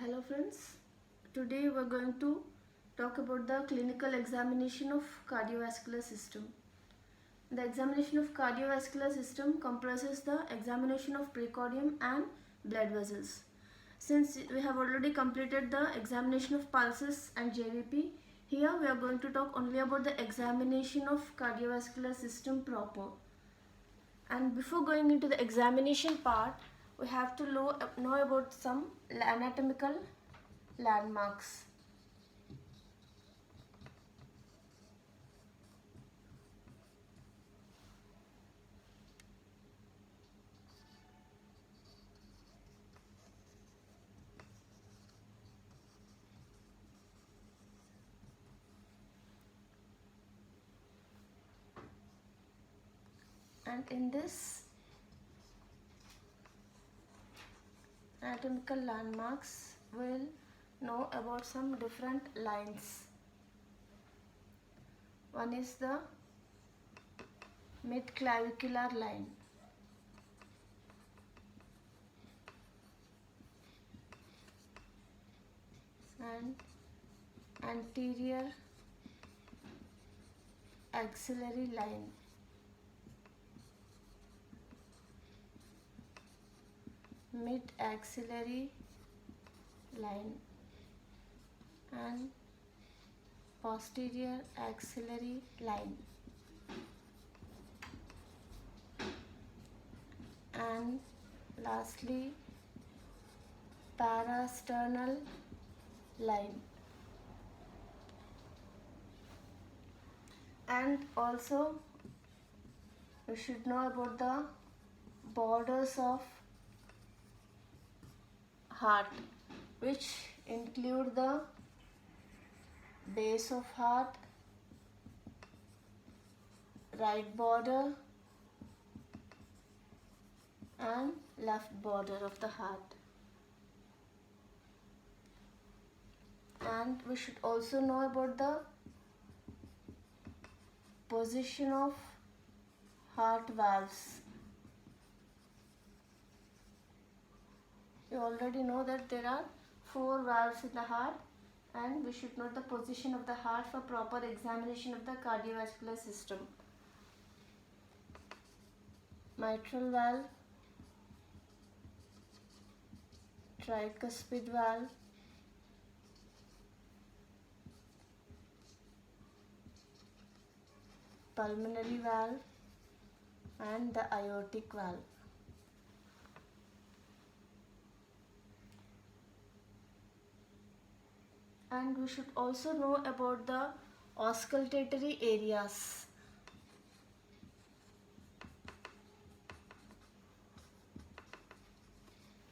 Hello friends, today we are going to talk about the clinical examination of cardiovascular system. The examination of cardiovascular system comprises the examination of precordium and blood vessels. Since we have already completed the examination of pulses and JVP, here we are going to talk only about the examination of cardiovascular system proper. And before going into the examination part, we have to know about some anatomical landmarks. And in this anatomical landmarks, we'll know about some different lines. One is the mid-clavicular line. And anterior axillary line. Mid-axillary line and posterior axillary line, and lastly parasternal line. And also we should know about the borders of heart, which include the base of heart, right border and left border of the heart. And we should also know about the position of heart valves. You already know that there are 4 valves in the heart, and we should know the position of the heart for proper examination of the cardiovascular system. Mitral valve, tricuspid valve, pulmonary valve and the aortic valve. And we should also know about the auscultatory areas.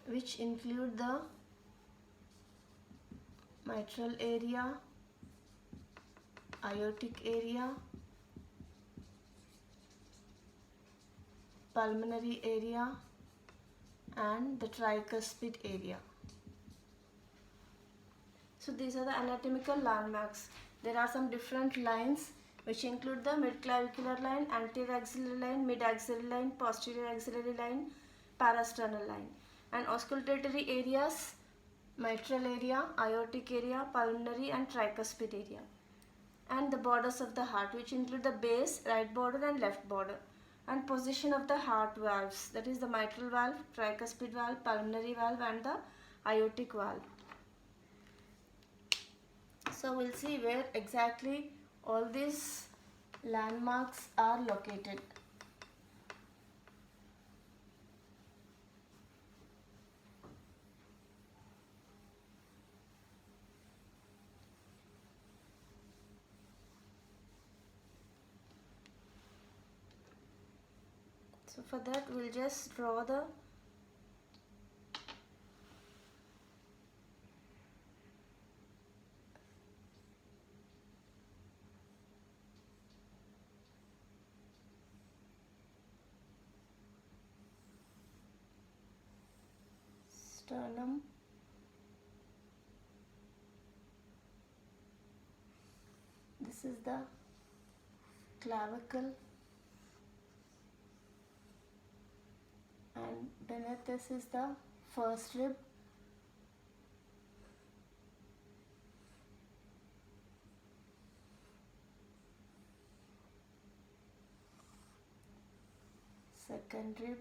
Which include the mitral area, aortic area, pulmonary area and the tricuspid area. So these are the anatomical landmarks. There are some different lines which include the mid-clavicular line, anterior axillary line, mid-axillary line, posterior axillary line, parasternal line. And auscultatory areas, mitral area, aortic area, pulmonary and tricuspid area. And the borders of the heart, which include the base, right border and left border. And position of the heart valves, that is the mitral valve, tricuspid valve, pulmonary valve and the aortic valve. So we'll see where exactly all these landmarks are located. So for that we'll just draw the sternum, this is the clavicle, and beneath this is the first rib, second rib,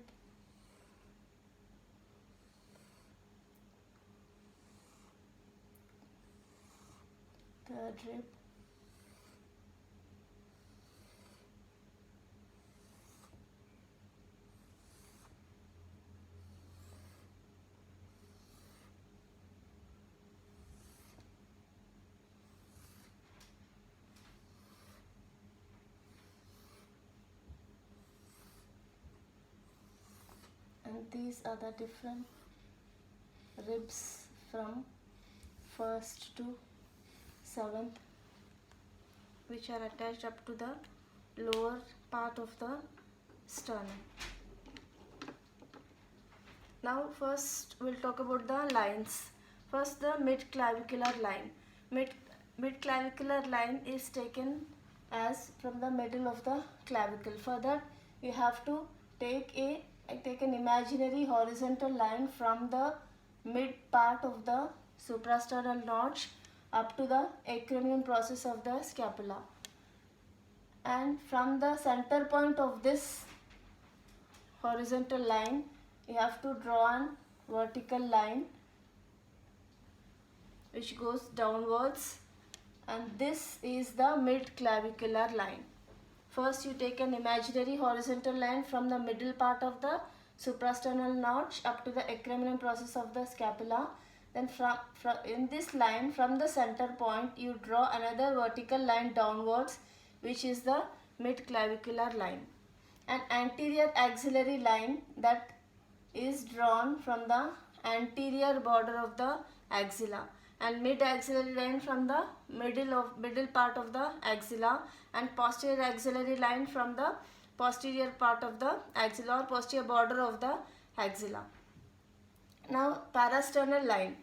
third rib, and these are the different ribs from 1st to 7th, which are attached up to the lower part of the sternum. Now first we'll talk about the lines. First, the mid-clavicular line. Mid-clavicular line is taken as from the middle of the clavicle. For that, you have to take an imaginary horizontal line from the mid part of the suprasternal notch up to the acromion process of the scapula. And from the center point of this horizontal line, you have to draw a vertical line which goes downwards, and this is the mid-clavicular line. First, you take an imaginary horizontal line from the middle part of the suprasternal notch up to the acromion process of the scapula. Then in this line, from the center point, you draw another vertical line downwards, which is the mid-clavicular line. An anterior axillary line that is drawn from the anterior border of the axilla, and mid axillary line from the middle part of the axilla, and posterior axillary line from the posterior part of the axilla or posterior border of the axilla. Now, parasternal line.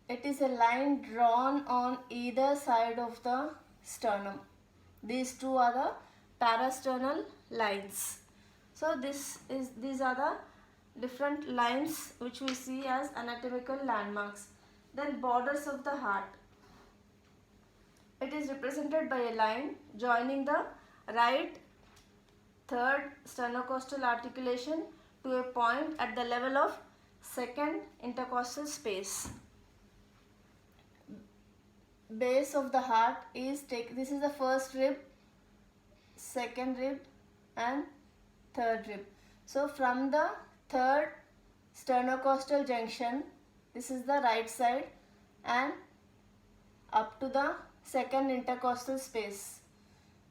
It is a line drawn on either side of the sternum. These two are the parasternal lines. So these are the different lines which we see as anatomical landmarks. Then borders of the heart. It is represented by a line joining the right third sternocostal articulation to a point at the level of second intercostal space. Base of the heart is this is the first rib, second rib and third rib. So from the third sternocostal junction, this is the right side, and up to the second intercostal space,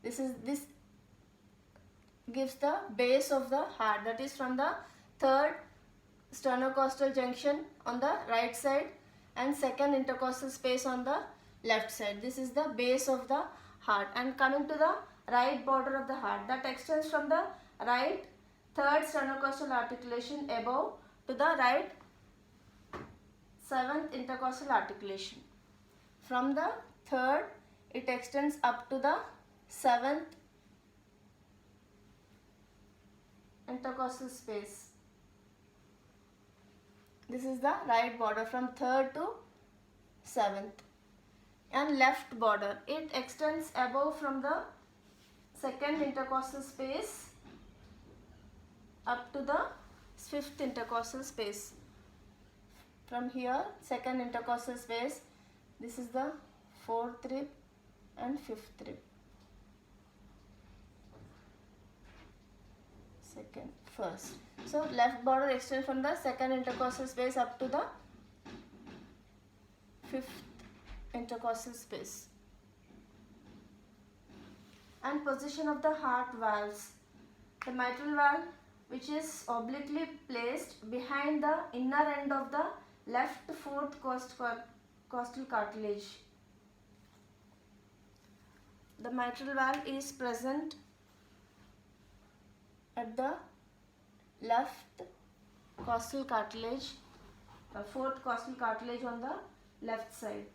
this gives the base of the heart, that is from the third sternocostal junction on the right side and second intercostal space on the left side. This is the base of the heart. And coming to the right border of the heart, that extends from the right third sternocostal articulation above to the right seventh intercostal articulation. From the third, it extends up to the seventh intercostal space. This is the right border from third to seventh. And left border, it extends above from the second intercostal space up to the fifth intercostal space. From here, second intercostal space, this is the fourth rib and fifth rib. Second, first. So left border extends from the second intercostal space up to the fifth intercostal space. And position of the heart valves. The mitral valve, which is obliquely placed behind the inner end of the left fourth costal cartilage. The mitral valve is present at the left costal cartilage, the fourth costal cartilage on the left side.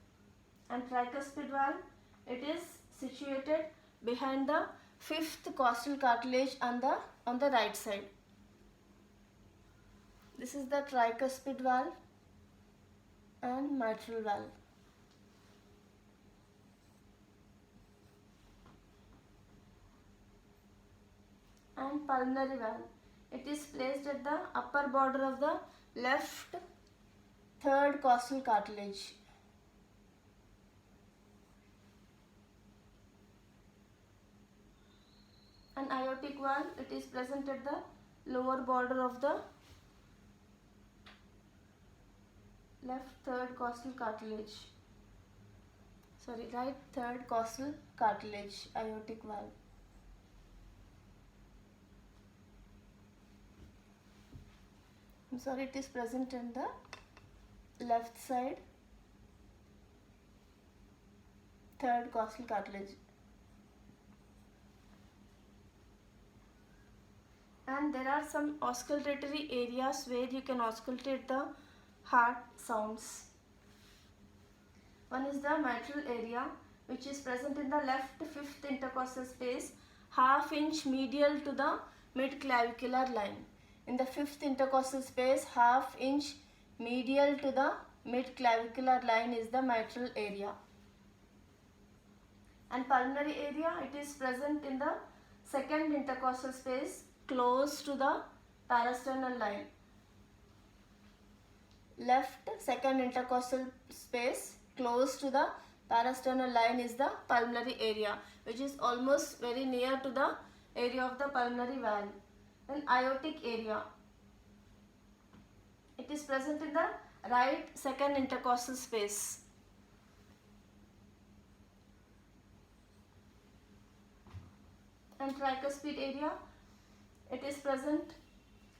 And tricuspid valve, it is situated behind the fifth costal cartilage on the right side. This is the tricuspid valve and mitral valve. And pulmonary valve, It is placed at the upper border of the left third costal cartilage. An aortic valve, it is present at the lower border of the left third costal cartilage. Sorry, right third costal cartilage, aortic valve. I'm sorry, it is present in the left side third costal cartilage. And there are some auscultatory areas where you can auscultate the heart sounds. One is the mitral area, which is present in the left fifth intercostal space, half inch medial to the mid-clavicular line. In the fifth intercostal space, half inch medial to the mid-clavicular line is the mitral area. And pulmonary area, it is present in the second intercostal space, close to the parasternal line. Left second intercostal space, close to the parasternal line is the pulmonary area, which is almost very near to the area of the pulmonary valve. Then aortic area, it is present in the right second intercostal space. And tricuspid area, it is present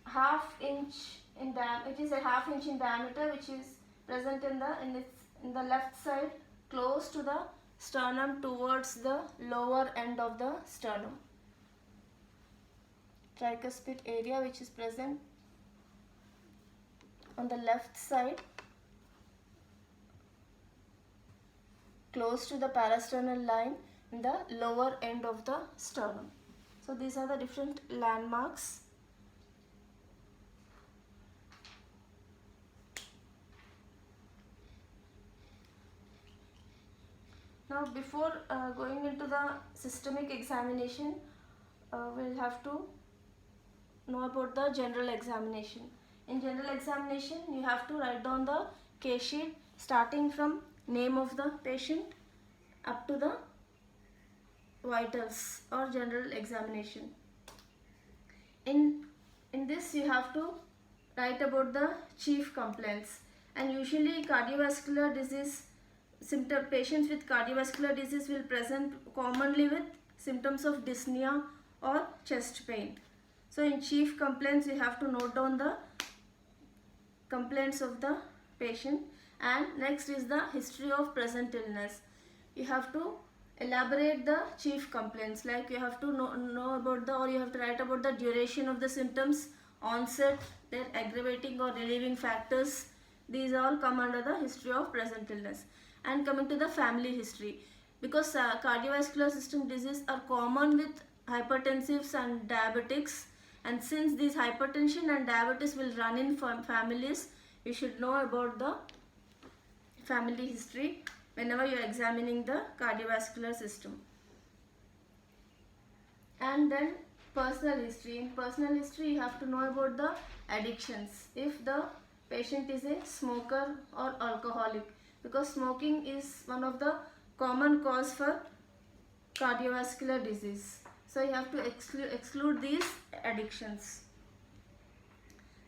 half inch in diameter. It is a half inch in diameter, which is present in the left side, close to the sternum, towards the lower end of the sternum. Tricuspid area, which is present on the left side, close to the parasternal line, in the lower end of the sternum. So these are the different landmarks. Now before going into the systemic examination, we'll have to know about the general examination. In general examination, you have to write down the case sheet starting from name of the patient up to the vitals or general examination. In this you have to write about the chief complaints, and usually cardiovascular disease patients with cardiovascular disease will present commonly with symptoms of dyspnea or chest pain. So in chief complaints you have to note down the complaints of the patient, and next is the history of present illness. You have to elaborate the chief complaints, like you have to know about or you have to write about the duration of the symptoms, onset, their aggravating or relieving factors. These all come under the history of present illness. And coming to the family history, because cardiovascular system disease are common with hypertensives and diabetics, and since these hypertension and diabetes will run in families, you should know about the family history whenever you are examining the cardiovascular system. And then personal history. In personal history, you have to know about the addictions. If the patient is a smoker or alcoholic, because smoking is one of the common cause for cardiovascular disease. So you have to exclude these addictions.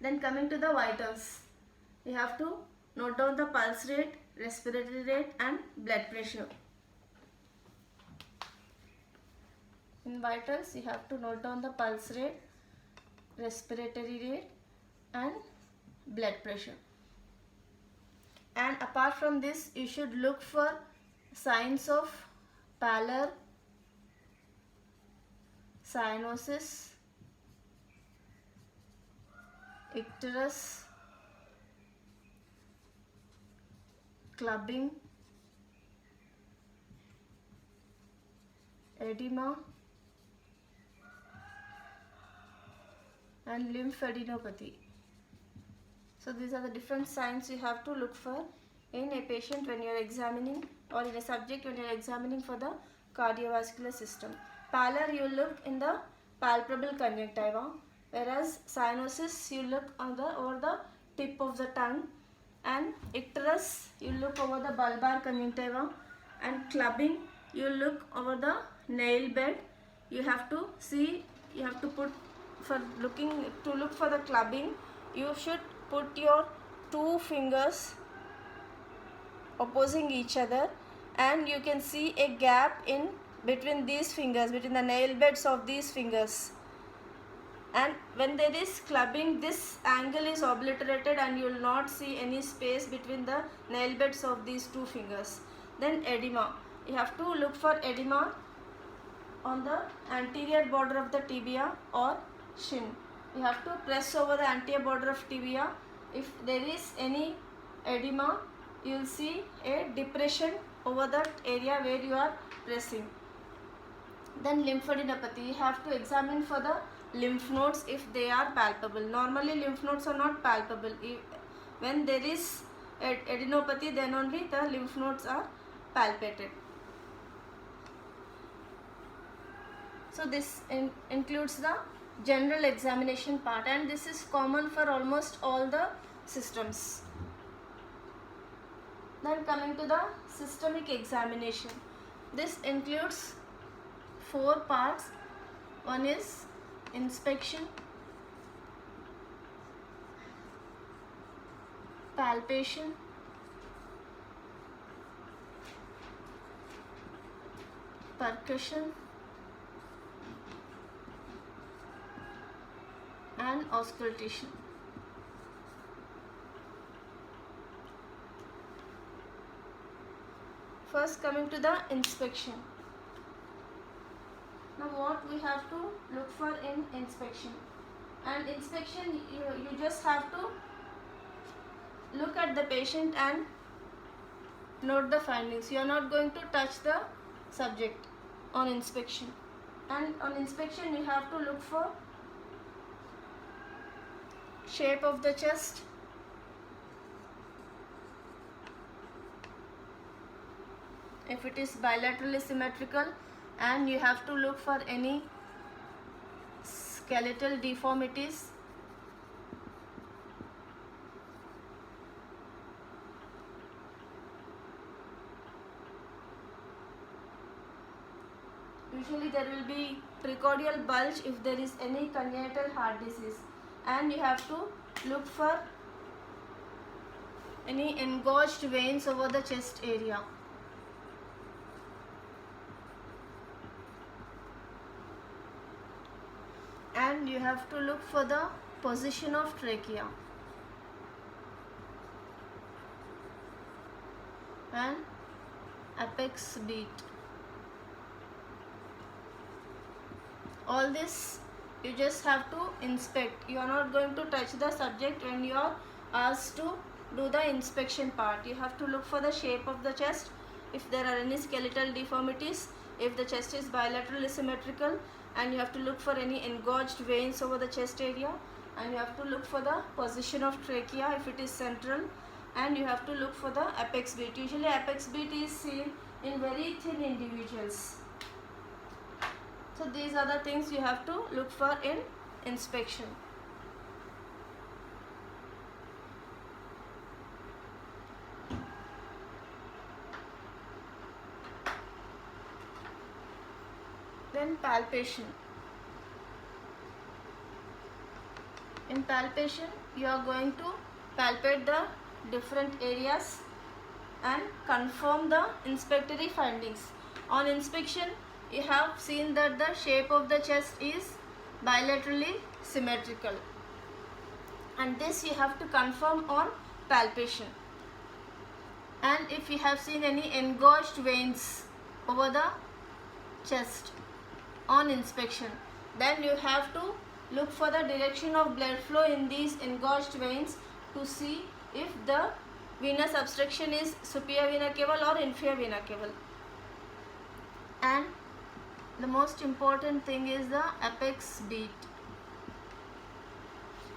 Then coming to the vitals, you have to note down the pulse rate, respiratory rate and blood pressure. In vitals, you have to note down the pulse rate, respiratory rate and blood pressure. And apart from this, you should look for signs of pallor, cyanosis, icterus, clubbing, edema and lymphadenopathy. So these are the different signs you have to look for in a patient when you are examining, or in a subject when you are examining for the cardiovascular system. Pallor, you look in the palpable conjunctiva. whereas cyanosis you look over the tip of the tongue, and icterus you look over the bulbar conjunctiva, and clubbing you look over the nail bed. You have to see, you have to put, for looking to look for the clubbing, you should put your 2 fingers opposing each other, and you can see a gap in between these fingers, between the nail beds of these fingers. And when there is clubbing, this angle is obliterated and you will not see any space between the nail beds of these 2 fingers. Then edema, you have to look for edema on the anterior border of the tibia or shin. You have to press over the anterior border of tibia. If there is any edema, you will see a depression over that area where you are pressing. Then lymphadenopathy, you have to examine for the lymph nodes if they are palpable. Normally lymph nodes are not palpable. When there is adenopathy, then only the lymph nodes are palpated. So this includes the general examination part, and this is common for almost all the systems. Then coming to the systemic examination, this includes 4 parts. One is inspection, palpation, percussion, and auscultation. First, coming to the inspection. Now what we have to look for in inspection? And inspection, you just have to look at the patient and note the findings. You are not going to touch the subject on inspection. And on inspection you have to look for shape of the chest, if it is bilaterally symmetrical, and you have to look for any skeletal deformities, usually there will be precordial bulge if there is any congenital heart disease, and you have to look for any engorged veins over the chest area. And you have to look for the position of trachea and apex beat. All this you just have to inspect. You are not going to touch the subject when you are asked to do the inspection part. You have to look for the shape of the chest, if there are any skeletal deformities, if the chest is bilaterally symmetrical, and you have to look for any engorged veins over the chest area, and you have to look for the position of trachea if it is central, and you have to look for the apex beat. Usually apex beat is seen in very thin individuals. So these are the things you have to look for in inspection. Then palpation. In palpation, you are going to palpate the different areas and confirm the inspectory findings. On inspection, you have seen that the shape of the chest is bilaterally symmetrical, and this you have to confirm on palpation. And if you have seen any engorged veins over the chest on inspection, then you have to look for the direction of blood flow in these engorged veins to see if the venous obstruction is superior vena cava or inferior vena cava. And the most important thing is the apex beat.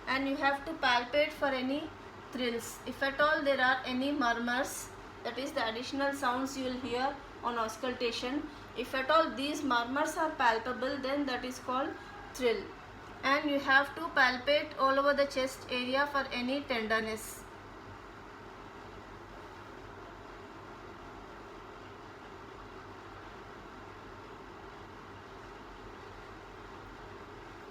And you have to palpate for any thrills. If at all there are any murmurs, that is the additional sounds you will hear on auscultation, if at all these murmurs are palpable, then that is called thrill. and you have to palpate all over the chest area for any tenderness.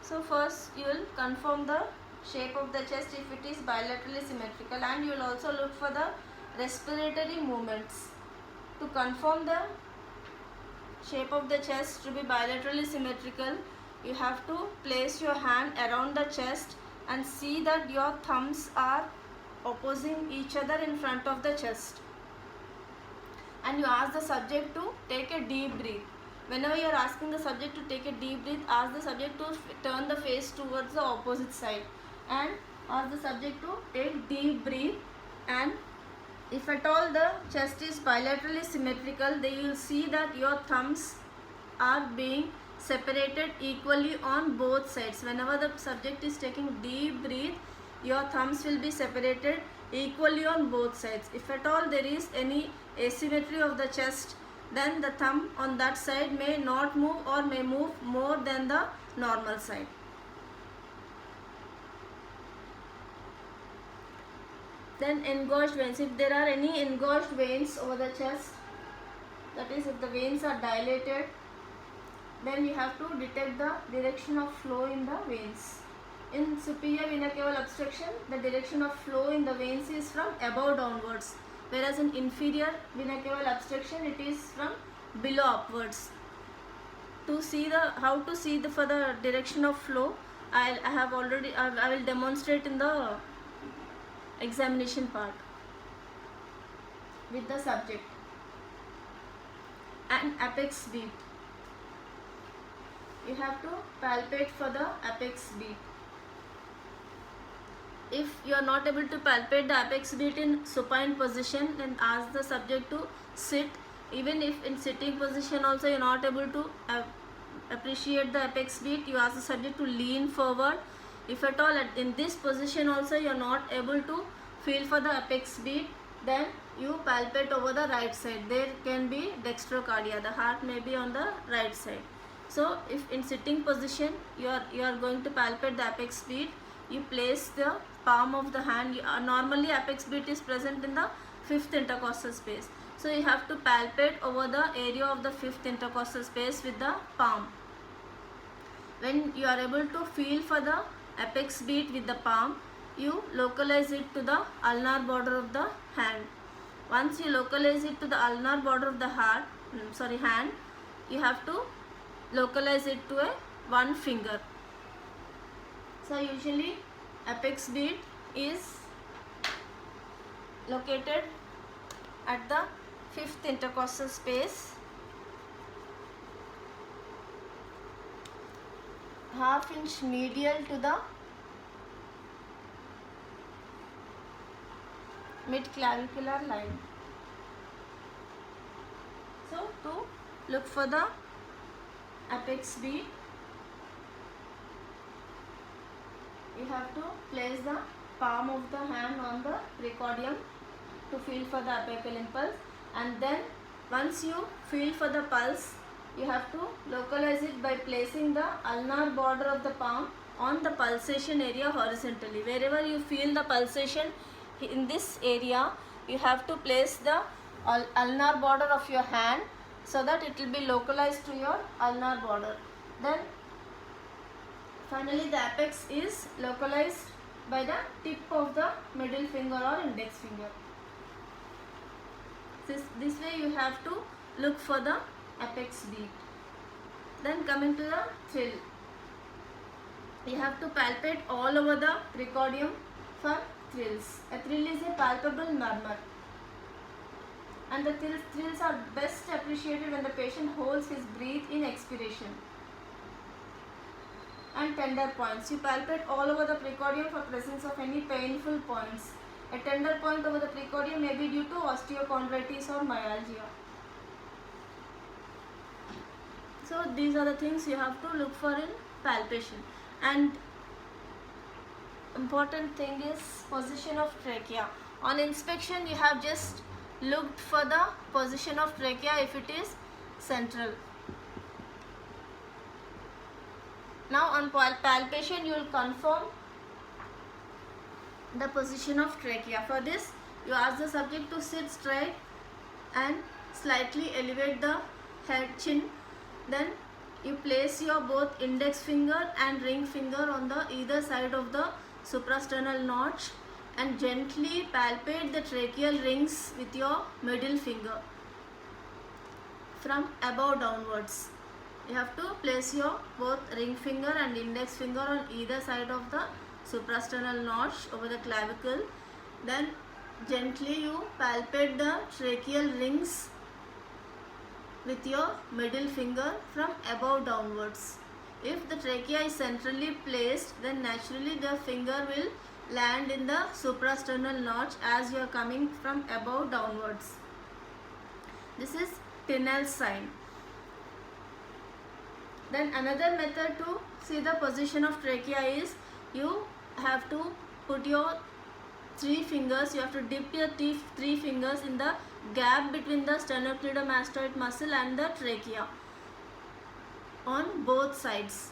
So first you will confirm the shape of the chest if it is bilaterally symmetrical, and you will also look for the respiratory movements. To confirm the shape of the chest to be bilaterally symmetrical, you have to place your hand around the chest and see that your thumbs are opposing each other in front of the chest. And you ask the subject to take a deep breath. Whenever you are asking the subject to take a deep breath, ask the subject to turn the face towards the opposite side and ask the subject to take deep breath. And if at all the chest is bilaterally symmetrical, then you will see that your thumbs are being separated equally on both sides. Whenever the subject is taking deep breath, your thumbs will be separated equally on both sides. If at all there is any asymmetry of the chest, then the thumb on that side may not move or may move more than the normal side. Then engorged veins. If there are any engorged veins over the chest, that is if the veins are dilated, then you have to detect the direction of flow in the veins. In superior vena cava obstruction, the direction of flow in the veins is from above downwards, whereas in inferior vena cava obstruction it is from below upwards. To see the how to see the for the direction of flow, I will demonstrate in the examination part with the subject. And apex beat. You have to palpate for the apex beat. If you are not able to palpate the apex beat in supine position, then ask the subject to sit. Even if in sitting position also you are not able to appreciate the apex beat, you ask the subject to lean forward. If at all in this position also you are not able to feel for the apex beat, then you palpate over the right side. There can be dextrocardia. The heart may be on the right side. So if in sitting position you are going to palpate the apex beat, you place the palm of the hand. Normally apex beat is present in the fifth intercostal space. So you have to palpate over the area of the fifth intercostal space with the palm. When you are able to feel for the apex beat with the palm, you localize it to the ulnar border of the hand. Once you localize it to the ulnar border of the hand, you have to localize it to one finger. So usually apex beat is located at the fifth intercostal space, ½ inch medial to the mid-clavicular line. So to look for the apex beat, you have to place the palm of the hand on the precordium to feel for the apical impulse, and then once you feel for the pulse, you have to localize it by placing the ulnar border of the palm on the pulsation area horizontally. Wherever you feel the pulsation in this area, you have to place the ulnar border of your hand so that it will be localized to your ulnar border. Then finally the apex is localized by the tip of the middle finger or index finger. This way you have to look for the apex beat. Then coming to the thrill, you have to palpate all over the precordium for thrills. A thrill is a palpable murmur, and the thrills are best appreciated when the patient holds his breath in expiration. And tender points, you palpate all over the precordium for presence of any painful points. A tender point over the precordium may be due to osteochondritis or myalgia. So these are the things you have to look for in palpation. And important thing is position of trachea. On inspection you have just looked for the position of trachea if it is central. Now on palpation you will confirm the position of trachea. For this you ask the subject to sit straight and slightly elevate the head chin. Then you place your both index finger and ring finger on the either side of the suprasternal notch and gently palpate the tracheal rings with your middle finger from above downwards. You have to place your both ring finger and index finger on either side of the suprasternal notch over the clavicle. Then gently you palpate the tracheal rings with your middle finger from above downwards. If the trachea is centrally placed, then naturally the finger will land in the suprasternal notch as you are coming from above downwards. This is Tinel's sign. Then another method to see the position of trachea is you have to put your three fingers, you have to dip your three fingers in the gap between the sternocleidomastoid muscle and the trachea on both sides.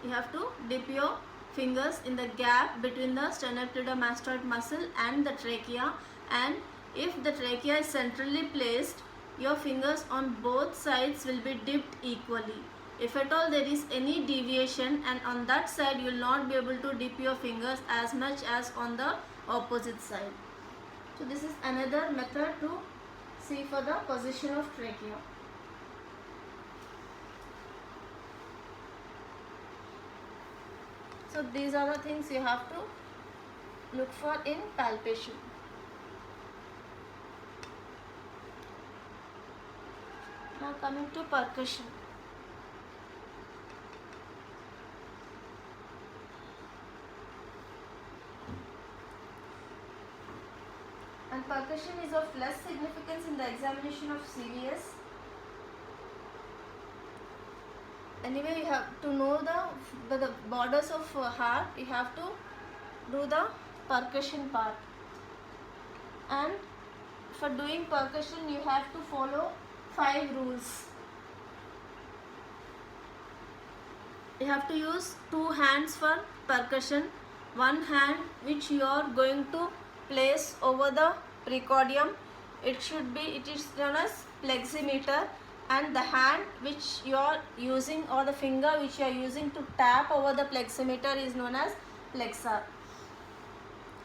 You have to dip your fingers in the gap between the sternocleidomastoid muscle and the trachea, and if the trachea is centrally placed, your fingers on both sides will be dipped equally. If at all there is any deviation, and on that side you will not be able to dip your fingers as much as on the opposite side. So this is another method to see for the position of trachea. So these are the things you have to look for in palpation. Now coming to percussion. And percussion is of less significance in the examination of CVS. Anyway, you have to know the borders of heart. You have to do the percussion part. And for doing percussion, you have to follow 5 rules. You have to use 2 hands for percussion. One hand which you are going to place over the precordium. It is known as pleximeter, and the hand which you are using, or the finger which you are using to tap over the pleximeter, is known as plexar.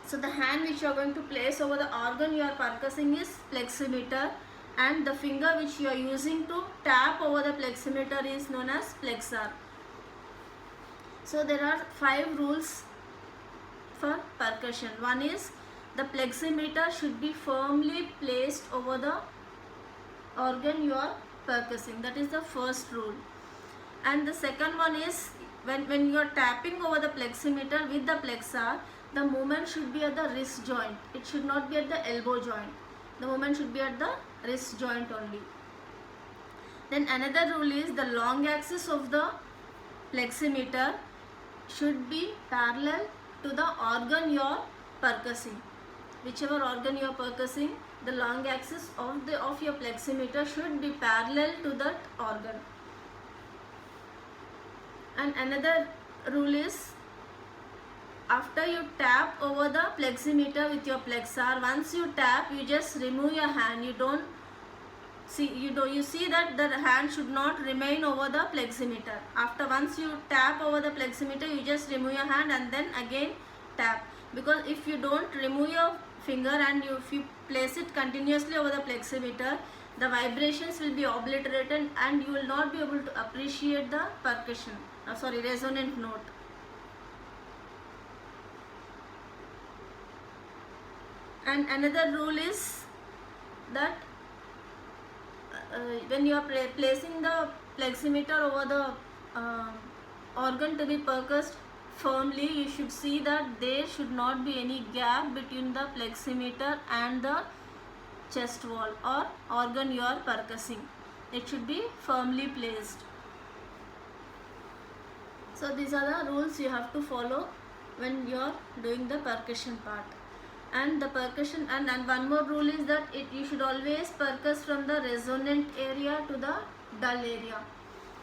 So the hand which you are going to place over the organ you are percussing is pleximeter, and the finger which you are using to tap over the pleximeter is known as plexar. So there are 5 rules for percussion. One is the pleximeter should be firmly placed over the organ you are percussing. That is the first rule. And the second one is when you are tapping over the pleximeter with the plexar, the movement should be at the wrist joint. It should not be at the elbow joint. The movement should be at the wrist joint only. Then another rule is the long axis of the pleximeter should be parallel to the organ you are percussing. Whichever organ you are percussing, the long axis of your pleximeter should be parallel to that organ. And another rule is, after you tap over the pleximeter with your plexar, once you tap, you just remove your hand. You see that the hand should not remain over the pleximeter. Once you tap over the pleximeter, you just remove your hand and then again tap. Because if you don't remove your finger and if you place it continuously over the pleximeter, the vibrations will be obliterated and you will not be able to appreciate the resonant note. And another rule is that when you are placing the pleximeter over the organ to be percussed firmly, you should see that there should not be any gap between the pleximeter and the chest wall or organ you are percussing. It should be firmly placed. So these are the rules you have to follow when you are doing the percussion part. And the percussion, and one more rule is that you should always percuss from the resonant area to the dull area.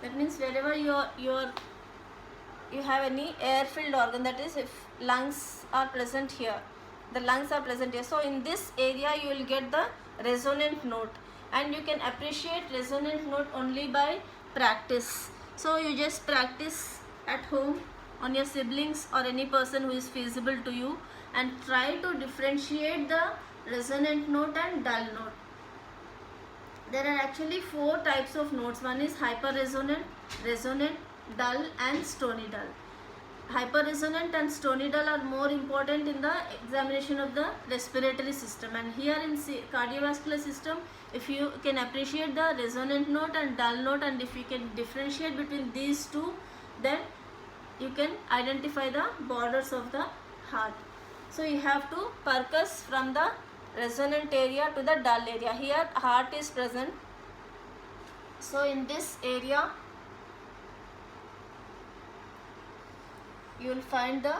That means wherever your you have any air filled organ, that is if lungs are present here, the lungs are present here, so in this area you will get the resonant note, and you can appreciate resonant note only by practice. So you just practice at home on your siblings or any person who is feasible to you, and try to differentiate the resonant note and dull note. There are actually 4 types of notes. One is hyperresonant, resonant, dull and stony dull. Hyperresonant and stony dull are more important in the examination of the respiratory system, and here in cardiovascular system, if you can appreciate the resonant note and dull note, and if you can differentiate between these two, then you can identify the borders of the heart. So you have to percuss from the resonant area to the dull area. Here heart is present, so in this area you will find the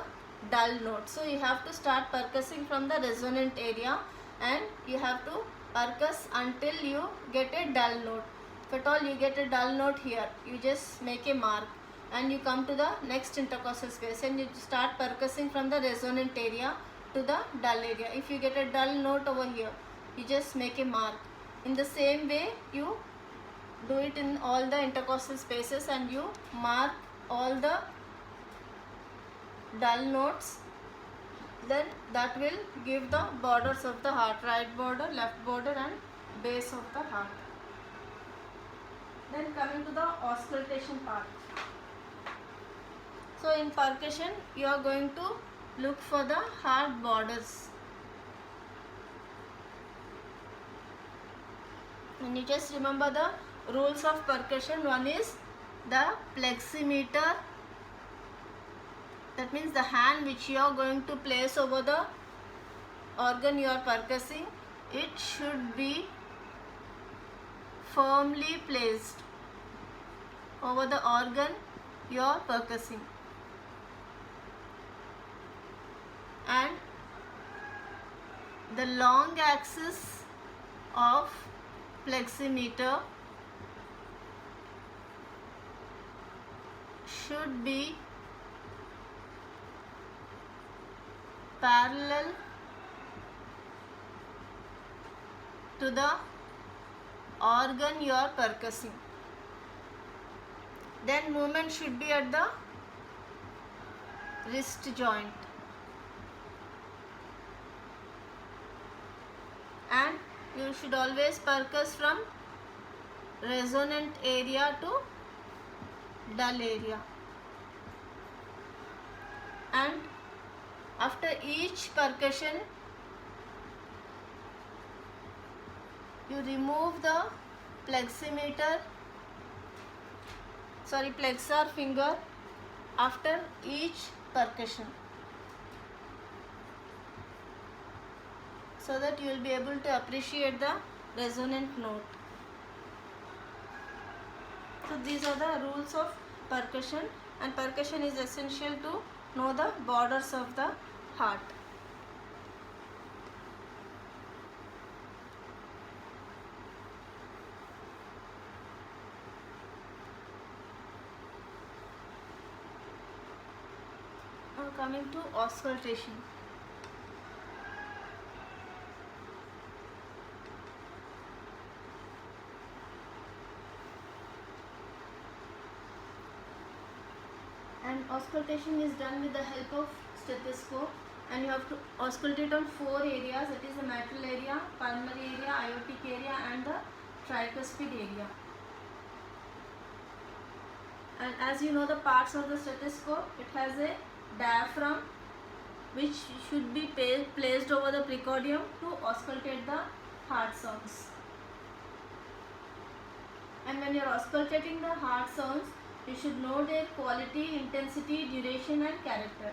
dull note. So you have to start percussing from the resonant area, and you have to percuss until you get a dull note. If at all you get a dull note here, you just make a mark, and you come to the next intercostal space and you start percussing from the resonant area to the dull area. If you get a dull note over here, you just make a mark. In the same way you do it in all the intercostal spaces, and you mark all the dull notes, then that will give the borders of the heart, right border, left border and base of the heart. Then coming to the auscultation part. So in percussion you are going to look for the heart borders, and you just remember the rules of percussion. One is the pleximeter, that means the hand which you are going to place over the organ you are percussing, it should be firmly placed over the organ you are percussing, and the long axis of pleximeter should be parallel to the organ you are percussing. Then movement should be at the wrist joint, and you should always percuss from resonant area to dull area, and after each percussion you remove the plexar finger after each percussion, so that you will be able to appreciate the resonant note. So these are the rules of percussion, and percussion is essential to know the borders of the heart. Now coming to auscultation. And auscultation is done with the help of stethoscope, and you have to auscultate on 4 areas, that is the mitral area, pulmonary area, aortic area and the tricuspid area. And as you know the parts of the stethoscope, it has a diaphragm which should be placed over the precordium to auscultate the heart sounds. And when you are auscultating the heart sounds, you should know their quality, intensity, duration and character.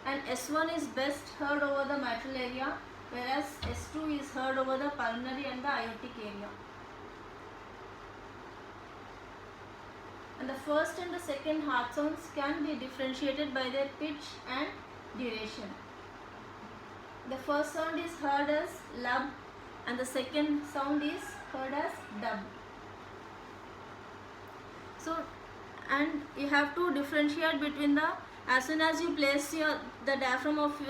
And S1 is best heard over the mitral area, whereas S2 is heard over the pulmonary and the aortic area. And the first and the second heart sounds can be differentiated by their pitch and duration. The first sound is heard as lub and the second sound is heard as dub. So, and you have to differentiate between the As soon as you place the diaphragm of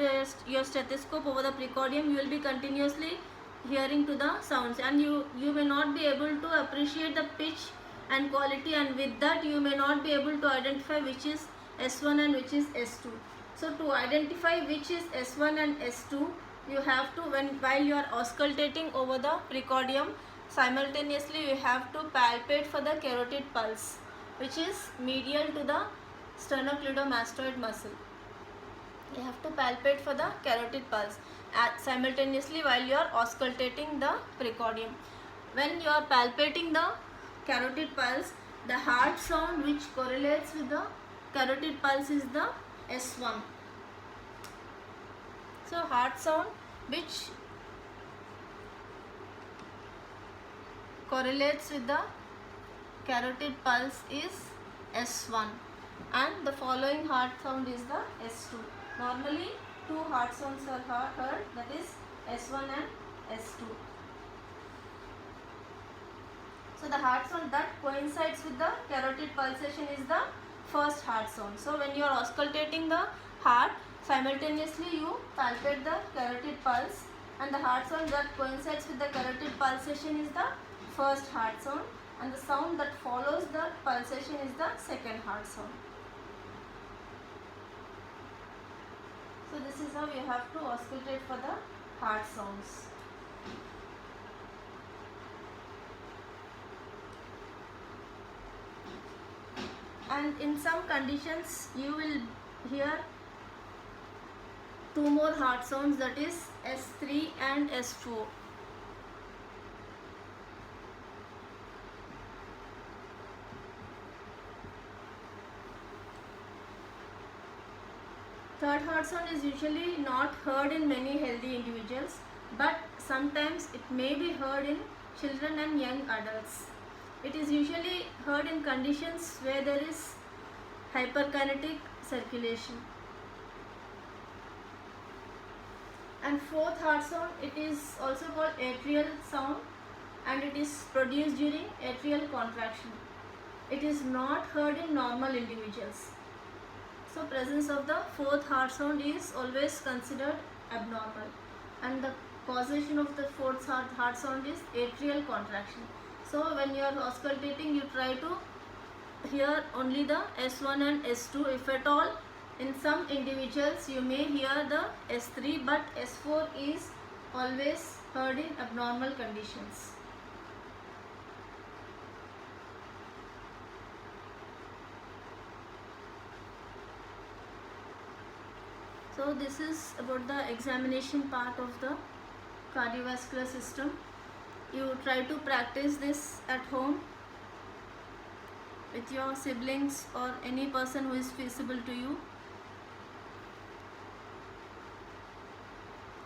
your stethoscope over the precordium, you will be continuously hearing to the sounds, and you may not be able to appreciate the pitch and quality, and with that you may not be able to identify which is S1 and which is S2. So to identify which is S1 and S2, you have to, while you are auscultating over the precordium, simultaneously you have to palpate for the carotid pulse, which is medial to the sternocleidomastoid muscle. You have to palpate for the carotid pulse simultaneously while you are auscultating the precordium. When you are palpating the carotid pulse, the heart sound which correlates with the carotid pulse is the S1. So heart sound which correlates with the carotid pulse is S1, and the following heart sound is the S2. Normally two heart sounds are heard, that is S1 and S2. So the heart sound that coincides with the carotid pulsation is the first heart sound. So when you are auscultating the heart, simultaneously you palpate the carotid pulse, and the heart sound that coincides with the carotid pulsation is the first heart sound, and the sound that follows the pulsation is the second heart sound. So this is how you have to auscultate for the heart sounds. And in some conditions you will hear two more heart sounds, that is S3 and S4. Third heart sound is usually not heard in many healthy individuals, but sometimes it may be heard in children and young adults. It is usually heard in conditions where there is hyperkinetic circulation. And fourth heart sound, it is also called atrial sound, and it is produced during atrial contraction. It is not heard in normal individuals. So presence of the fourth heart sound is always considered abnormal, and the causation of the fourth heart sound is atrial contraction. So when you are auscultating, you try to hear only the S1 and S2. If at all, in some individuals you may hear the S3, but S4 is always heard in abnormal conditions. So this is about the examination part of the cardiovascular system. You try to practice this at home with your siblings or any person who is feasible to you.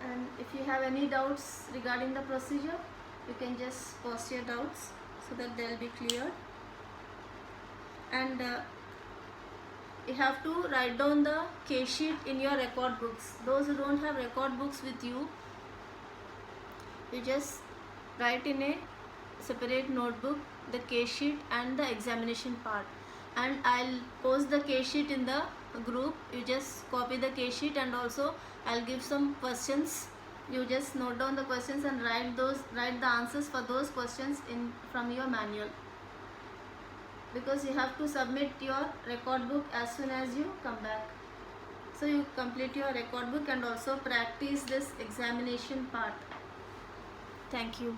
And if you have any doubts regarding the procedure, you can just post your doubts so that they will be cleared. And you have to write down the case sheet in your record books. Those who don't have record books with you, you just write in a separate notebook the case sheet and the examination part, and I'll post the case sheet in the group. You just copy the case sheet, and also I'll give some questions. You just note down the questions and write the answers for those questions from your manual, because you have to submit your record book as soon as you come back. So you complete your record book and also practice this examination part. Thank you.